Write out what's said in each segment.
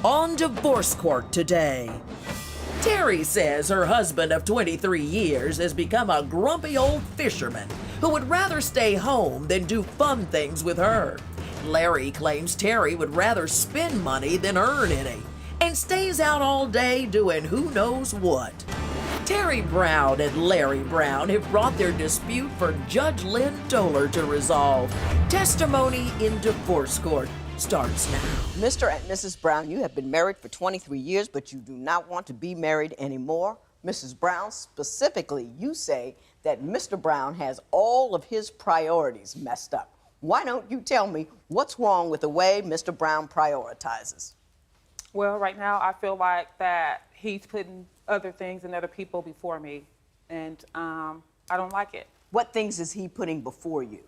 On divorce court today. Teri says her husband of 23 years has become a grumpy old fisherman who would rather stay home than do fun things with her. Larry claims Teri would rather spend money than earn any and stays out all day doing who knows what. Teri Brown and Larry Brown have brought their dispute for Judge Lynn Toller to resolve. Testimony in divorce court starts now. Mr. and Mrs. Brown, you have been married for 23 years, but you do not want to be married anymore. Mrs. Brown, specifically, you say that Mr. Brown has all of his priorities messed up. Why don't you tell me what's wrong with the way Mr. Brown prioritizes? Well, right now, I feel like that he's putting other things and other people before me, and I don't like it. What things is he putting before you?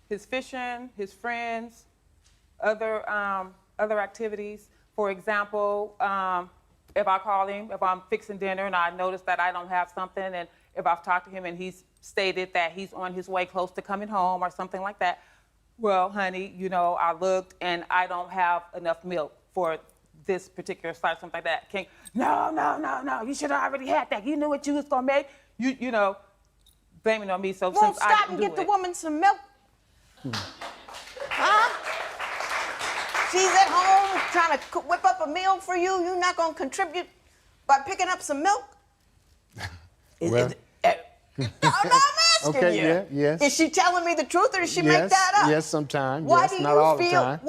His fishing, his friends, other activities. For example, if I call him, if I'm fixing dinner and I notice that I don't have something, and if I've talked to him and he's stated that he's on his way close to coming home or something like that, well, honey, you know, I looked and I don't have enough milk for this particular site, something like that. No, you should have already had that. You knew what you was gonna make. You know, blaming on me. So well, since I stop didn't and get do the woman some milk. Huh? She's at home trying to whip up a meal for you. You're not gonna contribute by picking up some milk? Well. No, I'm asking Okay, you. yeah, yes. Is she telling me the truth, or does she make that up? Yes, sometimes. Why Yes, do not you all the feel? time.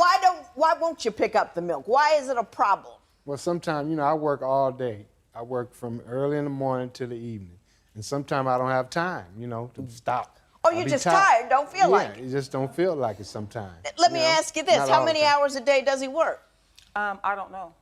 Why won't you pick up the milk? Why is it a problem? Well, sometimes, you know, I work all day. I work from early in the morning till the evening. And sometimes I don't have time, you know, to stop. Oh, I you're be just tired, don't feel like it. Yeah, you just don't feel like it sometimes. Let me ask you this: Not how all the many time. hours a day does he work? I don't know.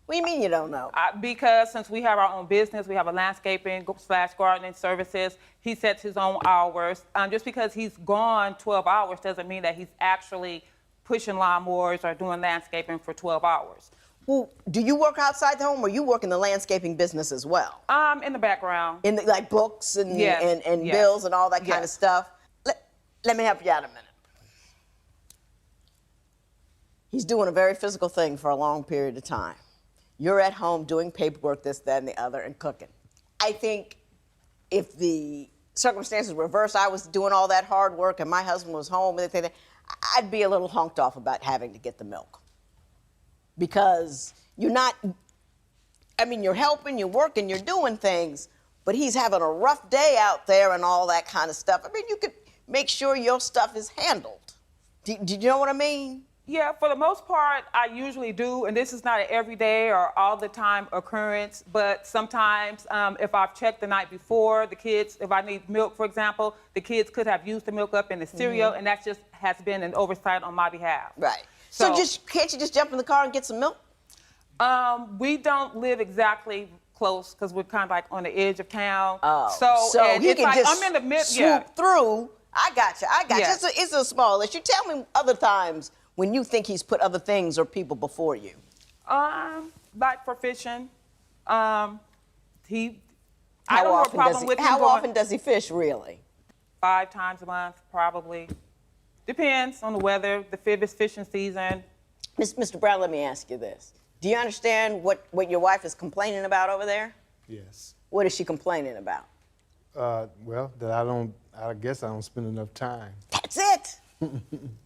What do you mean you don't know? Because since we have our own business, we have a landscaping/gardening services, he sets his own hours. Just because he's gone 12 hours doesn't mean that he's actually pushing lawnmowers or doing landscaping for 12 hours. Well, do you work outside the home, or you work in the landscaping business as well? In the background. In the, like books and Yes, and yes. bills and all that kind of Yes. stuff. Let me help you out a minute. He's doing a very physical thing for a long period of time. You're at home doing paperwork, this, that, and the other, and cooking. I think if the circumstances were reversed, I was doing all that hard work and my husband was home, and I'd be a little honked off about having to get the milk. Because you're not, I mean, you're helping, you're working, you're doing things, but he's having a rough day out there and all that kind of stuff. I mean, you could make sure your stuff is handled. Do you know what I mean? Yeah, for the most part, I usually do, and this is not an everyday or all the time occurrence, but sometimes if I've checked the night before, the kids, if I need milk, for example, the kids could have used the milk up in the cereal, and that just has been an oversight on my behalf. Right. So can't you just jump in the car and get some milk? We don't live exactly close because we're kind of like on the edge of town. Oh, so and he it's can like, just I'm in the mid, swoop through. I got you. Yes. It's a small issue. Tell me other times when you think he's put other things or people before you. Like for fishing, I don't How have a often problem with him How going often does he fish, really? 5 times a month, probably. Depends on the weather, the fishing season. Mr. Brown, let me ask you this. Do you understand what your wife is complaining about over there? Yes. What is she complaining about? Well, that I guess I don't spend enough time. That's it.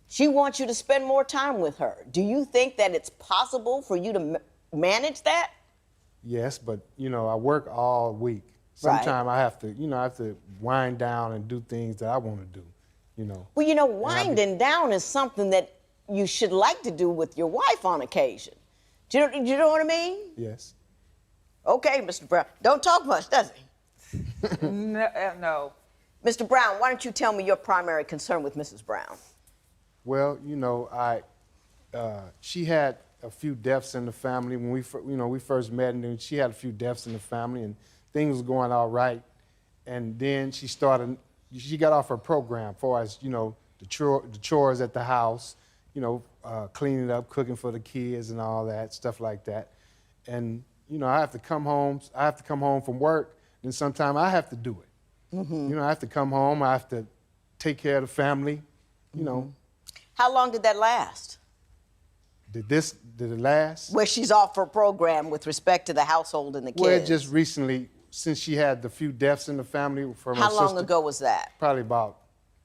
She wants you to spend more time with her. Do you think that it's possible for you to manage that? Yes, but, you know, I work all week. Right. Sometimes I have to wind down and do things that I want to do, you know. Well, you know, winding down is something that you should like to do with your wife on occasion. Do you know what I mean? Yes. Okay, Mr. Brown. Don't talk much, does he? No. Mr. Brown, why don't you tell me your primary concern with Mrs. Brown? Well, you know, she had a few deaths in the family when we first met, and then she had a few deaths in the family, and things was going all right. And then she got off her program for as, you know, the chores at the house, you know, cleaning up, cooking for the kids and all that, stuff like that. And, you know, I have to come home from work, and sometimes I have to do it. Mm-hmm. You know, I have to come home, I have to take care of the family, you know. How long did that last? Did it last? Where she's off her program with respect to the household and the kids. Well, just recently, since she had the few deaths in the family from her How sister. long ago was that? Probably about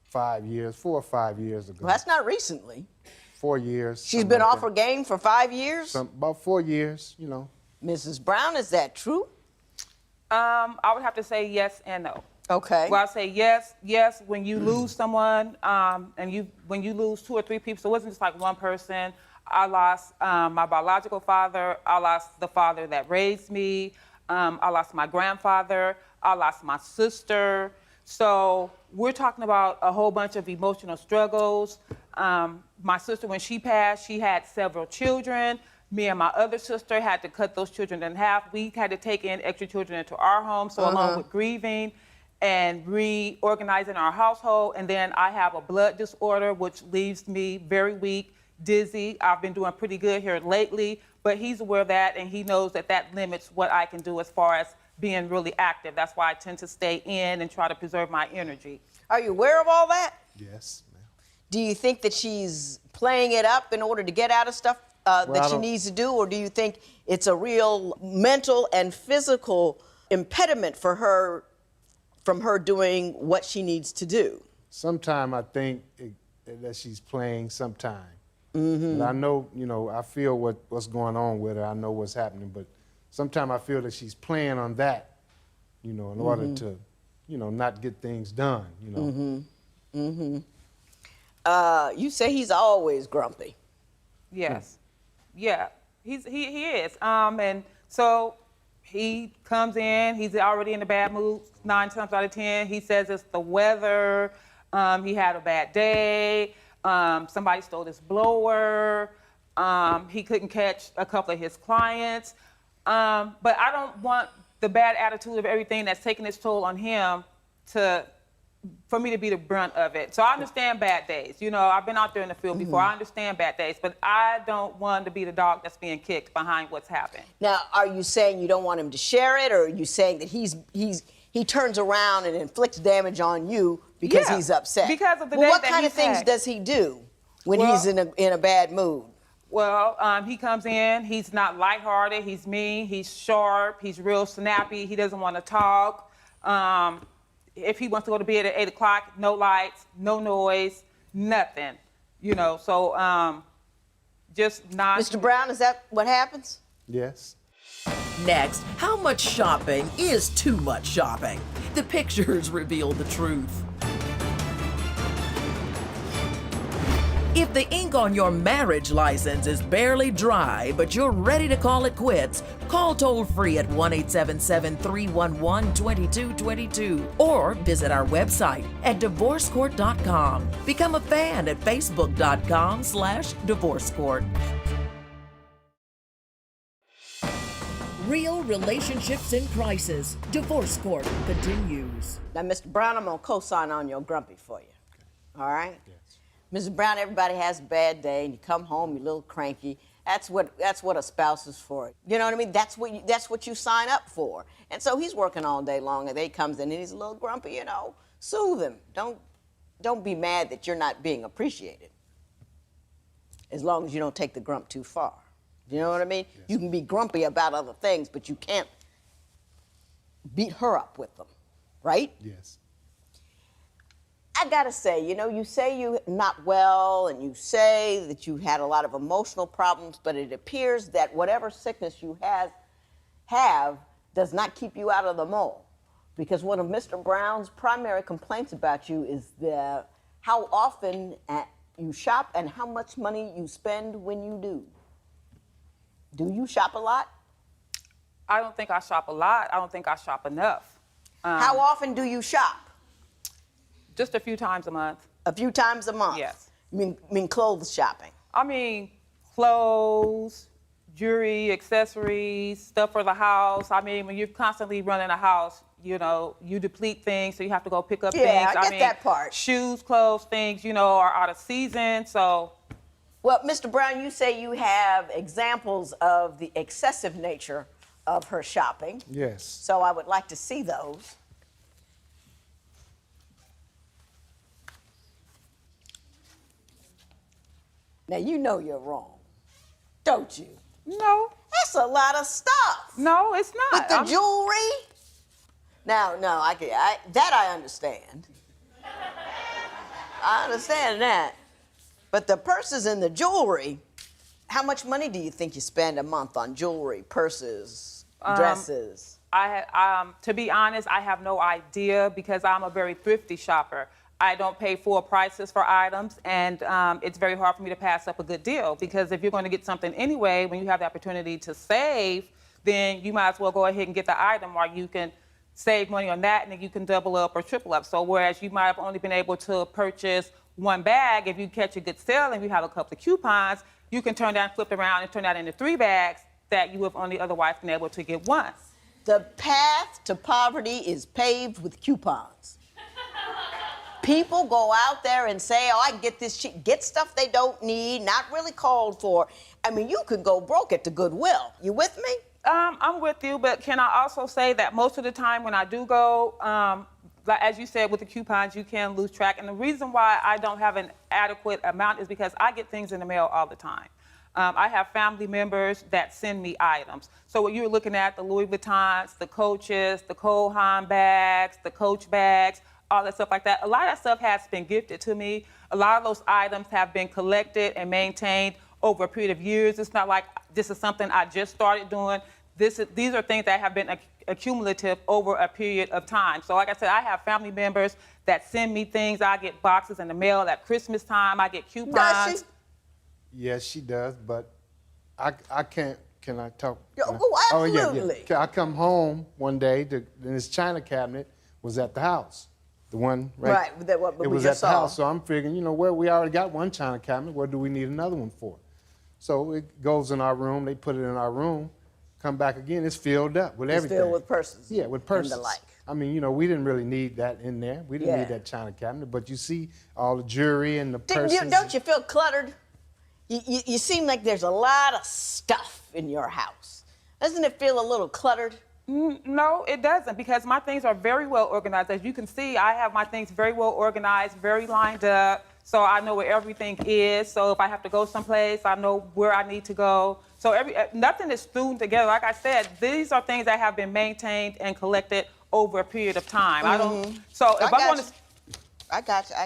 5 years, 4 or 5 years ago. Well, that's not recently. 4 years. She's something been like off that. her game for 5 years? About 4 years, you know. Mrs. Brown, is that true? I would have to say yes and no. Okay. Well, I say yes when you lose someone, and when you lose 2 or 3 people. So it wasn't just like one person. I lost my biological father. I lost the father that raised me. I lost my grandfather. I lost my sister. So we're talking about a whole bunch of emotional struggles. My sister, when she passed, she had several children. Me and my other sister had to cut those children in half. We had to take in extra children into our home. So along with grieving and reorganizing our household, and then I have a blood disorder, which leaves me very weak, dizzy. I've been doing pretty good here lately, but he's aware of that, and he knows that that limits what I can do as far as being really active. That's why I tend to stay in and try to preserve my energy. Are you aware of all that? Yes, ma'am. Do you think that she's playing it up in order to get out of stuff that she needs to do, or do you think it's a real mental and physical impediment for her from her doing what she needs to do? Sometime I think that she's playing sometime. Mm-hmm. But I know, you know, I feel what's going on with her. I know what's happening, but sometimes I feel that she's playing on that, you know, in order to, you know, not get things done, you know. You say he's always grumpy. Yes. Yeah, he is. And so he comes in, he's already in a bad mood 9 times out of 10. He says it's the weather, he had a bad day, somebody stole his blower, he couldn't catch a couple of his clients. But I don't want the bad attitude of everything that's taking its toll on him for me to be the brunt of it. So I understand bad days. You know, I've been out there in the field before. I understand bad days, but I don't want to be the dog that's being kicked behind what's happened. Now, are you saying you don't want him to share it, or are you saying that he turns around and inflicts damage on you because he's upset? Because of the well, day what that kind of he's things had. does he do when he's in a bad mood? Well, he comes in, he's not lighthearted, he's mean, he's sharp, he's real snappy, he doesn't want to talk. If he wants to go to bed at 8 o'clock, no lights, no noise, nothing, you know, so just not. Mr. Brown, is that what happens? Yes. Next, how much shopping is too much shopping? The pictures reveal the truth. If the ink on your marriage license is barely dry, but you're ready to call it quits, call toll-free at 1-877-311-2222 or visit our website at divorcecourt.com. Become a fan at facebook.com/divorcecourt. Real relationships in crisis. Divorce Court continues. Now, Mr. Brown, I'm going to co-sign on your grumpy for you. All right? Yes. Mrs. Brown, everybody has a bad day, and you come home, you're a little cranky. That's what a spouse is for. You know what I mean? That's what you sign up for. And so he's working all day long, and then he comes in and he's a little grumpy, you know. Soothe him. Don't be mad that you're not being appreciated. As long as you don't take the grump too far. You know what I mean? Yes. You can be grumpy about other things, but you can't beat her up with them, right? Yes. I gotta say, you know, you say you're not well and you say that you had a lot of emotional problems, but it appears that whatever sickness you have does not keep you out of the mole. Because one of Mr. Brown's primary complaints about you is how often you shop and how much money you spend when you do. Do you shop a lot? I don't think I shop a lot. I don't think I shop enough. How often do you shop? Just a few times a month. A few times a month? Yes. You mean clothes shopping? I mean, clothes, jewelry, accessories, stuff for the house. I mean, when you're constantly running a house, you know, you deplete things, so you have to go pick up things. Yeah, I get that part. Shoes, clothes, things, you know, are out of season, so. Well, Mr. Brown, you say you have examples of the excessive nature of her shopping. Yes. So I would like to see those. Now, you know you're wrong. Don't you? No, That's a lot of stuff. no, it's not. With the jewelry? Now, no, that I understand. I understand that. But the purses and the jewelry, how much money do you think you spend a month on jewelry, purses, dresses? To be honest, I have no idea because I'm a very thrifty shopper. I don't pay full prices for items, and it's very hard for me to pass up a good deal because if you're going to get something anyway, when you have the opportunity to save, then you might as well go ahead and get the item, or you can save money on that and then you can double up or triple up. So whereas you might have only been able to purchase one bag, if you catch a good sale and you have a couple of coupons, you can turn that, flip it around and turn that into 3 bags that you have only otherwise been able to get once. The path to poverty is paved with coupons. People go out there and say, oh, I can get this cheap, get stuff they don't need, not really called for. I mean, you could go broke at the Goodwill. You with me? I'm with you, but can I also say that most of the time when I do go, like as you said, with the coupons, you can lose track. And the reason why I don't have an adequate amount is because I get things in the mail all the time. I have family members that send me items. So what you're looking at, the Louis Vuittons, the Coaches, the Cole Haan bags, the Coach bags, all that stuff like that. A lot of that stuff has been gifted to me. A lot of those items have been collected and maintained over a period of years. It's not like this is something I just started doing. These are things that have been accumulative over a period of time. So like I said, I have family members that send me things. I get boxes in the mail at Christmas time. I get coupons. Does she? Yes, she does, but I can't. Can I talk? Oh, absolutely. Yeah. I come home one day, and this china cabinet was at the house. The one, right? Right, it was at the house, so I'm figuring, we already got one china cabinet. What do we need another one for? So it goes in our room. They put it in our room. Come back again, it's filled up with everything. It's filled with purses. Yeah, with purses. And the like. I mean, we didn't really need that in there. We didn't need that china cabinet, but you see all the jewelry and the purses. Don't you feel cluttered? You seem like there's a lot of stuff in your house. Doesn't it feel a little cluttered? No, it doesn't, because my things are very well organized. As you can see, I have my things very well organized, very lined up, so I know where everything is. So if I have to go someplace, I know where I need to go. So nothing is strewn together. Like I said, these are things that have been maintained and collected over a period of time. I got you.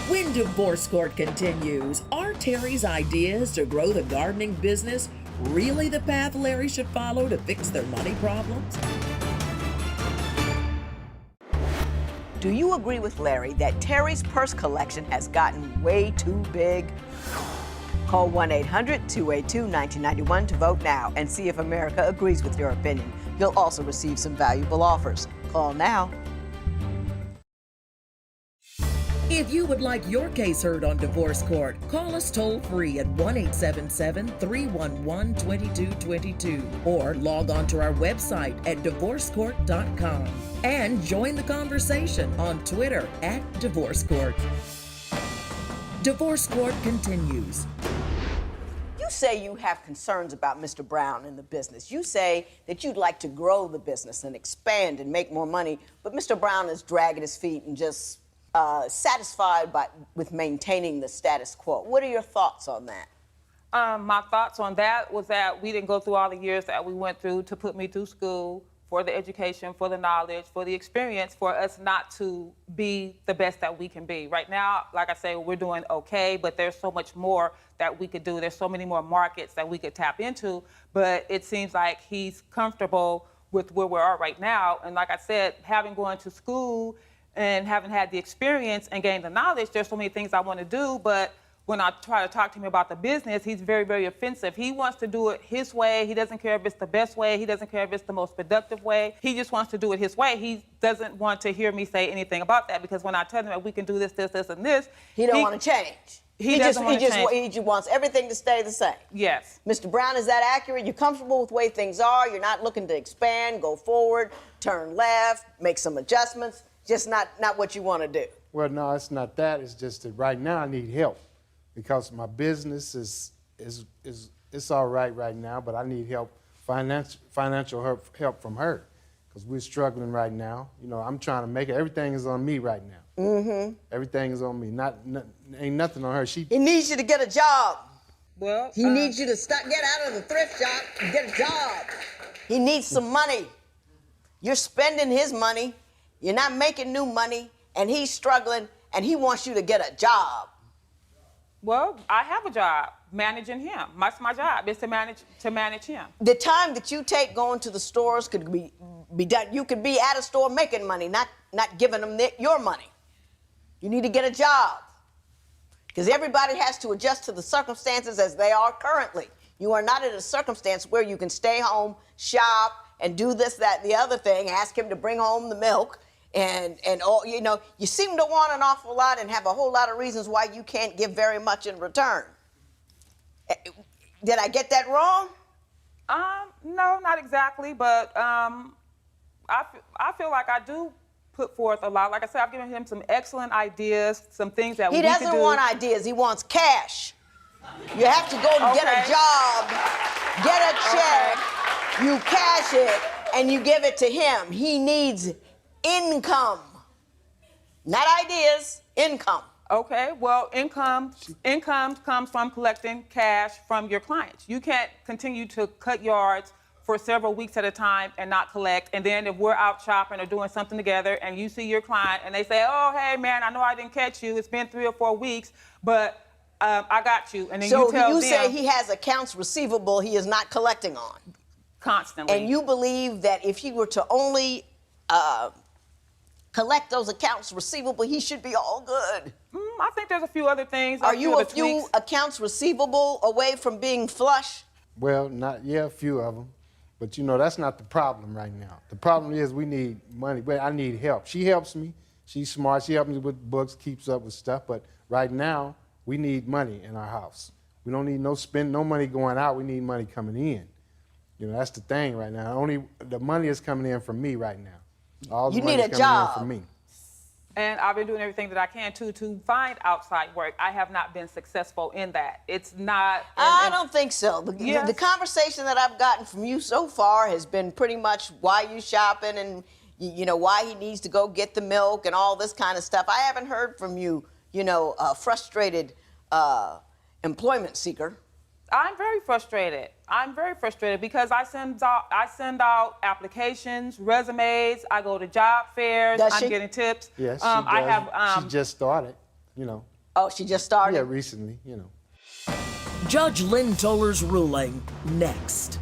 When Divorce Court continues, are Teri's ideas to grow the gardening business really the path Larry should follow to fix their money problems? Do you agree with Larry that Teri's purse collection has gotten way too big? Call 1-800-282-1991 to vote now and see if America agrees with your opinion. You'll also receive some valuable offers. Call now. If you would like your case heard on Divorce Court, call us toll-free at 1-877-311-2222 or log on to our website at divorcecourt.com and join the conversation on Twitter at Divorce Court. Divorce Court continues. You say you have concerns about Mr. Brown and the business. You say that you'd like to grow the business and expand and make more money, but Mr. Brown is dragging his feet and just satisfied with maintaining the status quo. What are your thoughts on that? My thoughts on that was that we didn't go through all the years that we went through to put me through school, for the education, for the knowledge, for the experience, for us not to be the best that we can be. Right now, like I say, we're doing okay, but there's so much more that we could do. There's so many more markets that we could tap into, but it seems like he's comfortable with where we are right now. And like I said, having gone to school and having had the experience and gained the knowledge, there's so many things I want to do, but when I try to talk to him about the business, he's very, very offensive. He wants to do it his way. He doesn't care if it's the best way. He doesn't care if it's the most productive way. He just wants to do it his way. He doesn't want to hear me say anything about that, because when I tell him that we can do this, this, this, and this, he don't want to change. He just wants everything to stay the same. Yes. Mr. Brown, is that accurate? You're comfortable with the way things are? You're not looking to expand, go forward, turn left, make some adjustments? Just not what you want to do? Well, no, it's not that. It's just that right now I need help, because my business is all right now, but I need help, financial help from her, because we're struggling right now. I'm trying to make it. Everything is on me right now. Mm-hmm. Everything is on me. Ain't nothing on her. He needs you to get a job. Well, He needs you to get out of the thrift shop and get a job. He needs some money. You're spending his money. You're not making new money, and he's struggling, and he wants you to get a job. well, I have a job managing him. That's my job, is to manage him. The time that you take going to the stores could be done. You could be at a store making money, not giving them your money. You need to get a job. Because everybody has to adjust to the circumstances as they are currently. You are not in a circumstance where you can stay home, shop, and do this, that, the other thing, ask him to bring home the milk, and all, you know, you seem to want an awful lot and have a whole lot of reasons why you can't give very much in return. Did I get that wrong? No, not exactly, but I feel like I do put forth a lot. Like I said, I've given him some excellent ideas, some things that we could do. He doesn't want ideas, he wants cash. You have to go and get a job, get a check, you cash it, and you give it to him. He needs income. Not ideas, income. Okay, well, income comes from collecting cash from your clients. You can't continue to cut yards for several weeks at a time and not collect. And then if we're out shopping or doing something together and you see your client and they say, oh, hey, man, I know I didn't catch you. It's been 3 or 4 weeks, but I got you. And then you tell them. So you say he has accounts receivable he is not collecting on? Constantly. And you believe that if he were to only collect those accounts receivable, he should be all good? I think there's a few other things. Are you a few accounts receivable away from being flush? Well, a few of them. But, you know, that's not the problem right now. The problem is we need money. Well, I need help. She helps me. She's smart. She helps me with books, keeps up with stuff. But right now, we need money in our house. We don't need no money going out. We need money coming in. You know, that's the thing right now. The money is coming in from me right now. All the money is coming in from me. And I've been doing everything that I can to find outside work. I have not been successful in that. It's not. I don't think so. The conversation that I've gotten from you so far has been pretty much why you shopping and, you know, why he needs to go get the milk and all this kind of stuff. I haven't heard from you, you know, a frustrated employment seeker. I'm very frustrated. I'm very frustrated because I send out applications, resumes. I go to job fairs. I'm getting tips. Yes, she does. She just started, you know. Oh, she just started? Yeah, recently, you know. Judge Lynn Toller's ruling next.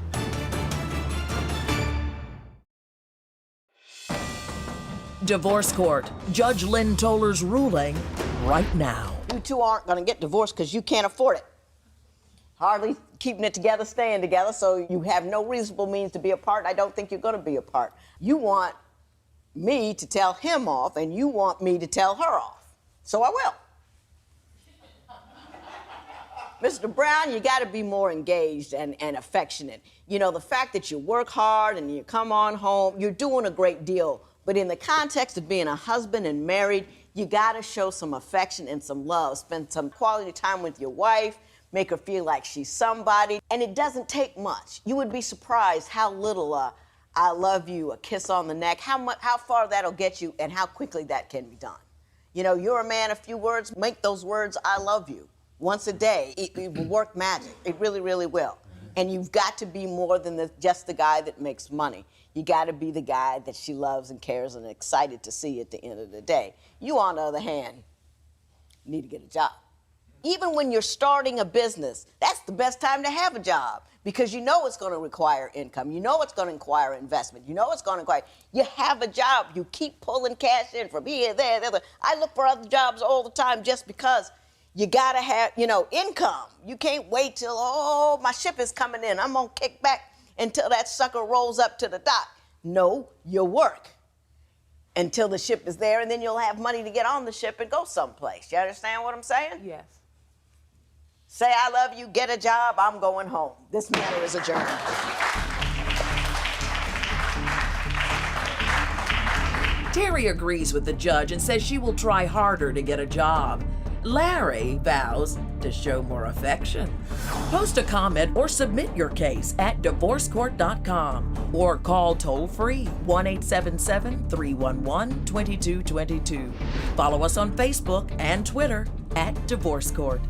Divorce Court. Judge Lynn Toller's ruling right now. You two aren't going to get divorced because you can't afford it. Hardly keeping it together, staying together, so you have no reasonable means to be apart. I don't think you're going to be apart. You want me to tell him off, and you want me to tell her off. So I will. Mr. Brown, you got to be more engaged and affectionate. You know, the fact that you work hard and you come on home, you're doing a great deal. But in the context of being a husband and married, you got to show some affection and some love. Spend some quality time with your wife. Make her feel like she's somebody. And it doesn't take much. You would be surprised how little I love you, a kiss on the neck, how far that'll get you and how quickly that can be done. You know, you're a man of few words. Make those words, I love you, once a day. It will work magic. It really, really will. And you've got to be more than just the guy that makes money. You got to be the guy that she loves and cares and excited to see at the end of the day. You, on the other hand, need to get a job. Even when you're starting a business, that's the best time to have a job because you know it's going to require income. You know it's going to require investment. You know it's going to require. You have a job. You keep pulling cash in from here, there, there. I look for other jobs all the time just because you got to have, you know, income. You can't wait till, oh, my ship is coming in. I'm going to kick back until that sucker rolls up to the dock. No, you work until the ship is there, and then you'll have money to get on the ship and go someplace. You understand what I'm saying? Yes. Say I love you, get a job, I'm going home. This matter is adjourned. Teri agrees with the judge and says she will try harder to get a job. Larry vows to show more affection. Post a comment or submit your case at divorcecourt.com or call toll-free 1-877-311-2222. Follow us on Facebook and Twitter at Divorce Court.